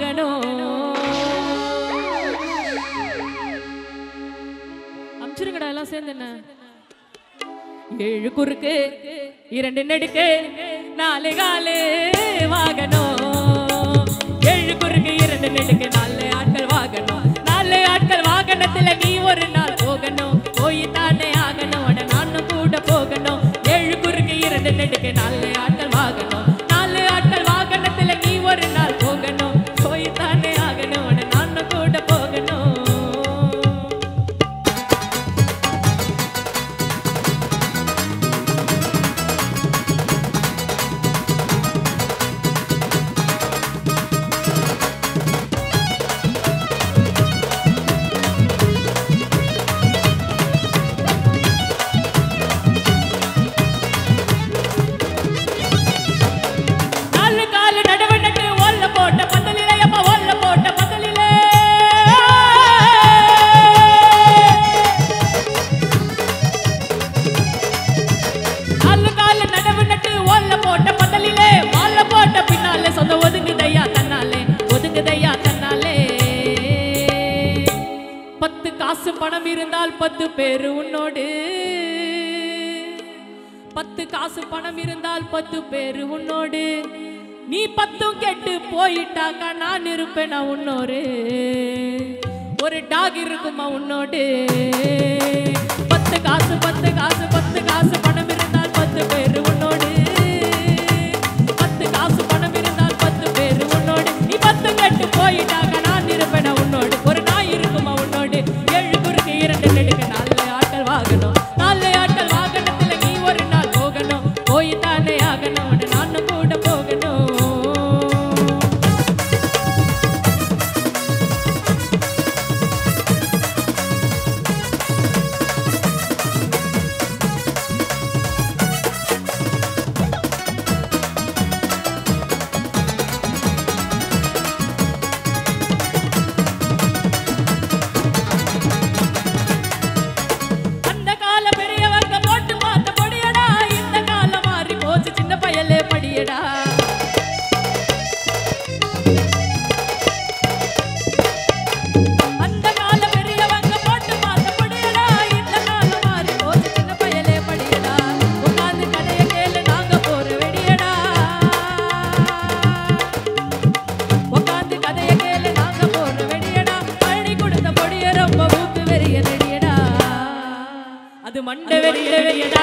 போகணும். அமிச்சிருங்கடா எல்லாம் சேர்ந்து. என்ன 7 குறுக்கு 2 நெடுக்கு 4 காலு வாகனம். 7 குறுக்கு 2 நெடுக்கு 4 ஆட்கள் வாகனம். 4 ஆட்கள் வாகனத்துல நீ ஒரு நாள் போகணும். போய் தானே ஆகணும். நானும் கூட போகணும். 7 குறுக்கு 2 நெடுக்கு 4 ஆட்கள் வாகனம். 4 ஆட்கள் வாகனத்துல நீ ஒரு நாள் போகணும். போய் தானே ஆகணும். நானும் கூட போகணும். பணம் இருந்தால் 10 பேரு உன்னோடு. 10 காசு பணம் இருந்தால் 10 பேரு உன்னோடு. நீ 10 கெட்டு போயிட்டாக்கா நான் இருப்பேனா உன்னோரு. ஒரு டாக் இருக்குமா உன்னோடு. 10 காசு 10 காசு 10 காசு பணம் இருந்தால் 10 பேரு உன்னோடு. 10 காசு பணம் இருந்தால் 10 பேரு உன்னோடு. நீ 10 கெட்டு போயிட்டாக்கா நான் இருப்பேனா உன்னோடு. ஒரு நாய் இருக்குமா உன்னோடு. 7 குறுக்கு 2 நெடுக்கு 4 ஆட்கள் வாகனம். 4 ஆட்கள் வாகனத்துல நீ ஒரு நாள் போகணும். போய் தானே ஆகணும். நானும் கூட போகணும். மண்டை வெறியடா